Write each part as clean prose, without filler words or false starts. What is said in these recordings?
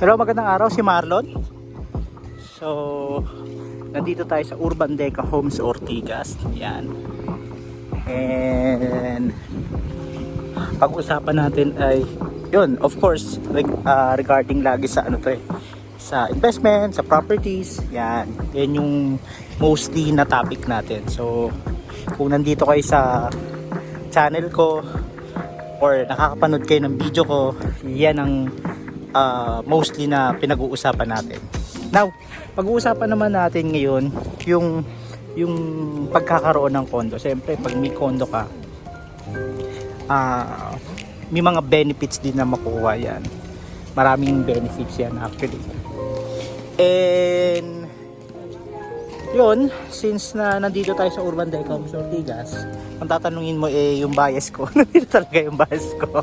Hello, magandang araw, si Marlon. So, nandito tayo sa Urban Deca Homes Ortigas. Yan. And pag-usapan natin ay yun, of course, regarding lagi sa ano to sa investment, sa properties. Yan. Yan yung mostly na topic natin. So, kung nandito kayo sa channel ko or nakakapanood kayo ng video ko, yan ang mostly na pinag-uusapan natin. Now, pag-uusapan naman natin ngayon yung pagkakaroon ng kondo. Siyempre, pag may kondo ka, may mga benefits din na makuha yan. Maraming benefits yan actually. And yun, since na nandito tayo sa Urban Deca Homes Ortigas, kung tatanungin mo yung bias ko, nandito talaga yung bias ko.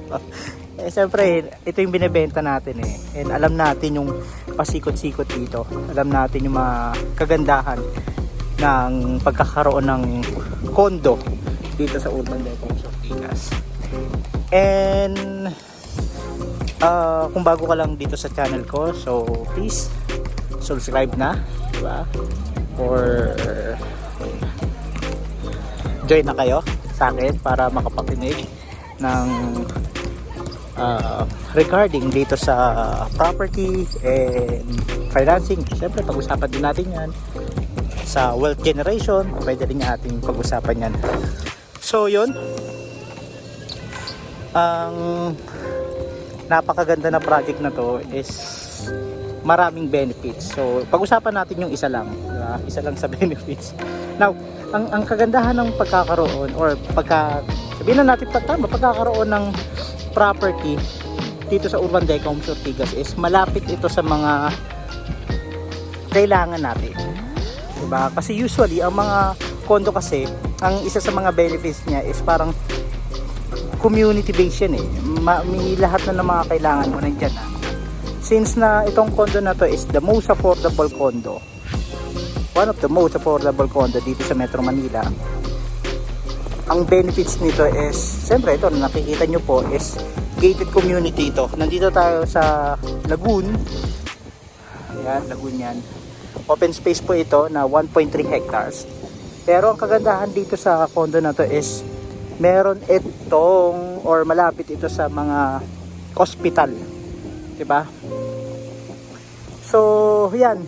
Siyempre, ito yung binibenta natin and alam natin yung pasikot-sikot dito. Alam natin yung mga kagandahan ng pagkakaroon ng kondo dito sa Urban Deca Homes Ortigas. And kung bago ka lang dito sa channel ko, so please subscribe na, diba? Or join na kayo sa akin para makapakinig ng regarding dito sa property and financing. Siyempre, pag-usapan din natin yan sa wealth generation. Pwede rin ating pag-usapan yan. So yun, ang napakaganda na project na to is maraming benefits. So pag-usapan natin yung isa lang, diba? Isa lang sa benefits. Now, ang kagandahan ng pagkakaroon or sabihin na natin pagkakaroon ng property dito sa Urban Deca Homes Ortigas is malapit ito sa mga kailangan natin, diba? Kasi usually ang mga condo kasi, ang isa sa mga benefits niya is parang community based yan may lahat na ng mga kailangan mo nandiyan na. Since na itong condo na to is the most affordable condo, one of the most affordable condo dito sa Metro Manila, ang benefits nito is, siyempre ito nakikita nyo po is gated community ito. Nandito tayo sa Lagoon. Ayan, Lagoon yan. Open space po ito na 1.3 hectares. Pero ang kagandahan dito sa condo na to is meron itong or malapit ito sa mga hospital. Diba? So, yan.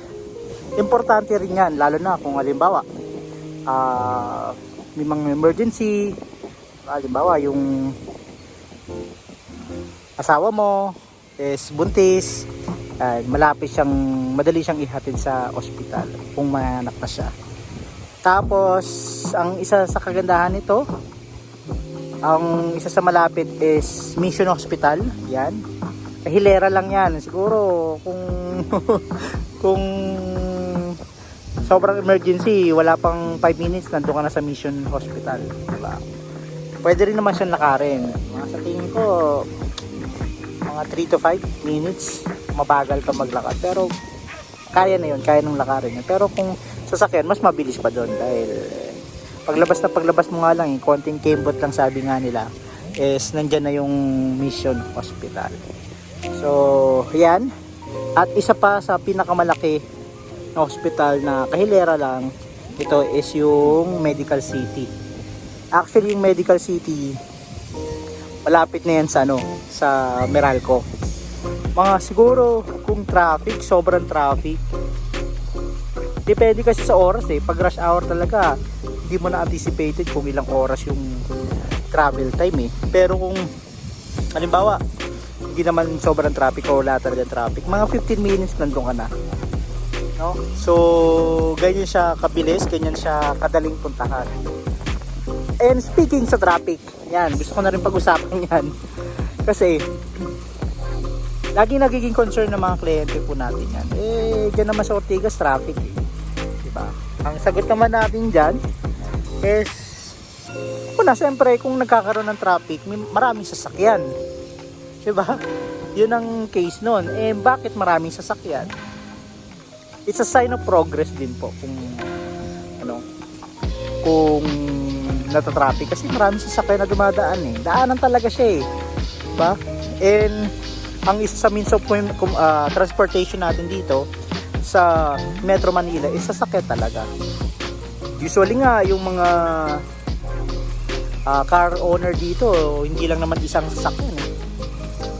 Importante rin yan, lalo na kung halimbawa may mga emergency, halimbawa yung asawa mo is buntis, madali siyang ihatid sa ospital kung may anak na siya. Tapos ang isa sa kagandahan nito, ang isa sa malapit is Mission Hospital. Yan, hilera lang yan siguro. Kung kung sobrang emergency, wala pang 5 minutes nandun ka na sa Mission Hospital, diba? Pwede rin naman siyang lakarin. Sa tingin ko mga 3 to 5 minutes mabagal ka maglakad, pero kaya na yun, kaya nung lakarin yun. Pero kung sasakyan, mas mabilis pa doon dahil paglabas mo nga lang konting kembot lang, sabi nga nila is nandyan na yung Mission Hospital. So yan, at isa pa sa pinakamalaki na hospital na kahilera lang, ito is yung Medical City. Actually yung Medical City malapit na yan sa sa Meralco. Mga siguro kung traffic, sobrang traffic, depende kasi sa oras pag rush hour talaga hindi mo na anticipated kung ilang oras yung travel time pero kung halimbawa hindi naman sobrang traffic o wala talaga traffic, mga 15 minutes nandun ka na, no? So ganyan siya kabilis, ganyan siya kadaling puntahan. And speaking sa traffic, yan, gusto ko na rin pag-usapan yan kasi laging nagiging concern ng mga kliyente po natin yan. Dyan naman sa Ortigas traffic diba? Ang sagot naman natin dyan is una, siyempre kung nagkakaroon ng traffic, maraming sasakyan, diba? Yun ang case nun. Bakit maraming sasakyan? It's a sign of progress din po kung kung natatraffic kasi maraming sasakyan na dumadaan daanan talaga siya diba? And ang isa sa means of transportation natin dito sa Metro Manila is sasakyan talaga. Usually nga yung mga car owner dito, hindi lang naman isang sasakyan eh.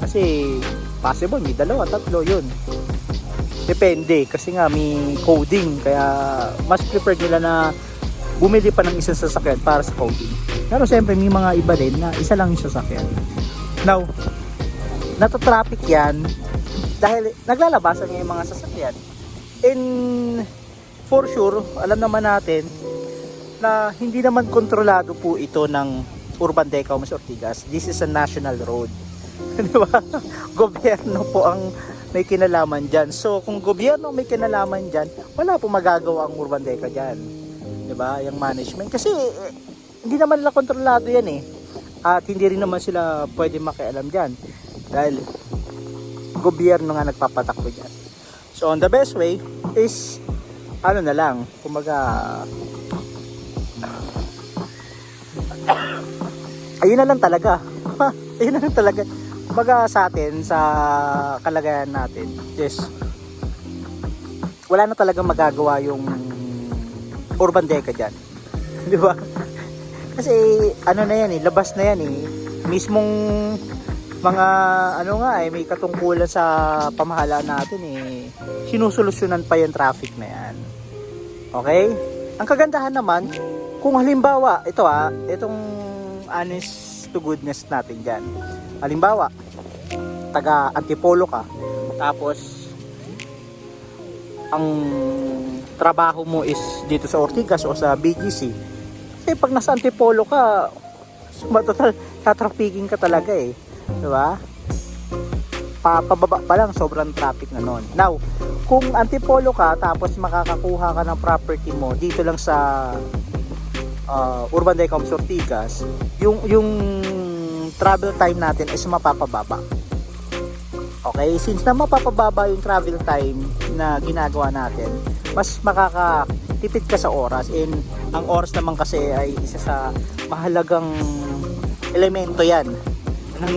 Kasi possible may dalawa, tatlo, yun. Depende kasi nga may coding, kaya mas prefer nila na bumili pa ng isang sasakyan para sa coding. Pero siyempre may mga iba din na isa lang yung sasakyan. Now, natatraffic yan dahil naglalabasan nga yung mga sasakyan. And for sure, alam naman natin na hindi naman kontrolado po ito ng Urban Deca Homes Ortigas. This is a national road. Di ba? Gobyerno po ang may kinalaman dyan. So kung gobyerno may kinalaman dyan, wala po magagawa ang Urban Deca dyan. Di ba? Yung management. Kasi hindi naman nila kontrolado yan eh. At hindi rin naman sila pwede makialam dyan. Dahil gobyerno nga nagpapatakbo dyan. So on the best way is ano na lang, kumaga ayun na lang talaga. Ayun na lang talaga. Kumaga sa atin, sa kalagayan natin, yes, wala na talagang magagawa yung Urban Deca dyan. Di ba? Kasi ano na yan eh, labas na yan eh. Mismong mga ano nga eh, may katungkulan sa pamahalaan natin eh, sinusolusyonan pa yung traffic na yan. Okay? Ang kagandahan naman, kung halimbawa, itong honest to goodness natin dyan. Halimbawa, taga Antipolo ka, tapos ang trabaho mo is dito sa Ortigas o sa BGC. Kasi pag nasa Antipolo ka, total tatrapiking ka talaga eh. Diba? Pababa pa lang, sobrang traffic na nun. Now, kung Antipolo ka, tapos makakakuha ka ng property mo dito lang sa Urban Deca Homes Ortigas, yung travel time natin is mapapababa. Okay, since na mapapababa yung travel time na ginagawa natin, mas makakatipid ka sa oras, and ang oras naman kasi ay isa sa mahalagang elemento yan ng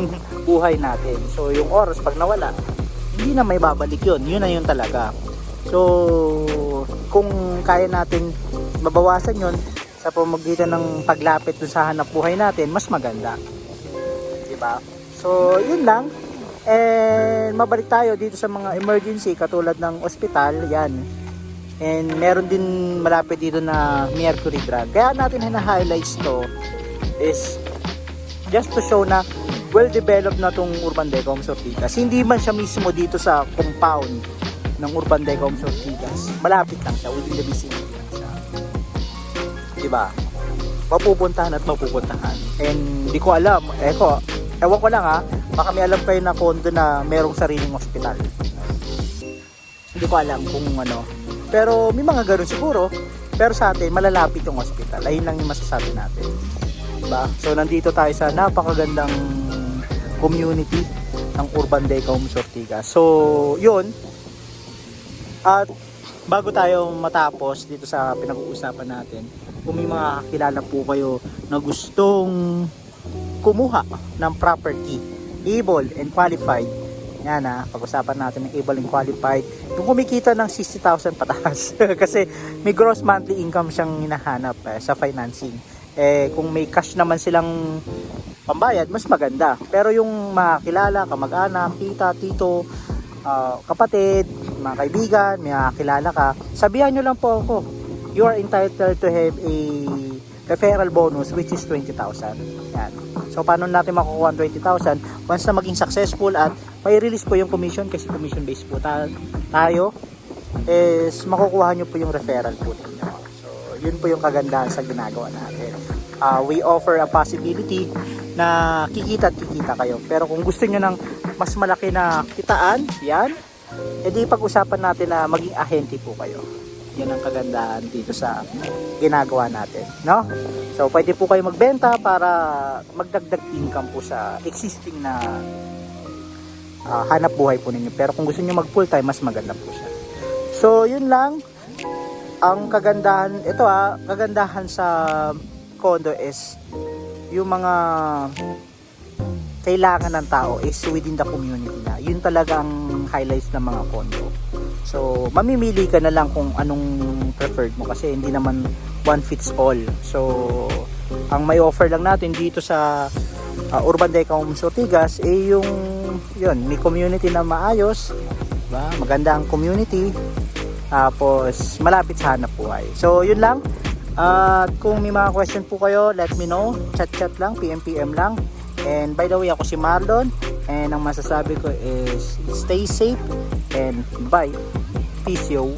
buhay natin. So yung oras pag nawala, hindi na may babalik yun na yun talaga. So kung kaya natin mabawasan yun sa pamamagitan ng paglapit dun sa hanap buhay natin, mas maganda. Diba? So, yun lang. And mabalik tayo dito sa mga emergency katulad ng ospital, yan. And meron din malapit dito na Mercury Drug. Kaya natin hina-highlights to is just to show na well-developed na tong Urban Deca Homes Ortigas. Hindi man siya mismo dito sa compound ng Urban Deca Homes Ortigas. Malapit lang siya, within the vicinity lang siya. Diba? Mapupuntahan at mapupuntahan. And di ko alam, ewan ko lang ha, baka may alam kayo na condo na merong sariling hospital. Hindi ko alam kung ano. Pero may mga ganoon siguro. Pero sa atin, malalapit yung hospital. Ayun lang yung masasabi natin. Diba? So nandito tayo sa napakagandang community ng Urban Deca Homes Ortigas. So yun. At bago tayo matapos dito sa pinag-uusapan natin, kung may mga kakilala po kayo na gustong kumuha ng property, able and qualified, yan pag-usapan natin ng able and qualified, yung kumikita ng 60,000 pataas kasi may gross monthly income siyang hinahanap sa financing. Kung may cash naman silang pambayad, mas maganda. Pero yung makakilala, kamag-anak, tita, tito, kapatid, mga kaibigan, may kakilala ka, sabihan nyo lang po ako, you are entitled to have a referral bonus which is 20,000. Yan. So paano natin makukuha ang 20,000? Once na maging successful at may release po yung commission, kasi commission based po tayo, is makukuha nyo po yung referral po ninyo. So yun po yung kagandahan sa ginagawa natin. We offer a possibility na kikita at kikita kayo. Pero kung gusto nyo ng mas malaki na kitaan, yan, edi pag-usapan natin na maging ahente po kayo. Yan ang kagandahan dito sa ginagawa natin, no? So pwede po kayo magbenta para magdagdag income po sa existing na hanap buhay po ninyo. Pero kung gusto niyo mag full time, mas maganda po siya. So yun lang ang kagandahan. Ito kagandahan sa condo is yung mga kailangan ng tao is within the community na. Yun talaga ang highlights ng mga condo. So, mamimili ka na lang kung anong preferred mo kasi hindi naman one fits all. So, ang may offer lang natin dito sa Urban Deca Homes Ortigas yung yun, may community na maayos, diba? Maganda ang community, tapos malapit sa hanap buhay. So, yun lang. Kung may mga question po kayo, let me know. Chat lang, PM lang. And by the way, ako si Marlon. And ang masasabi ko is stay safe and bye. Peace yo.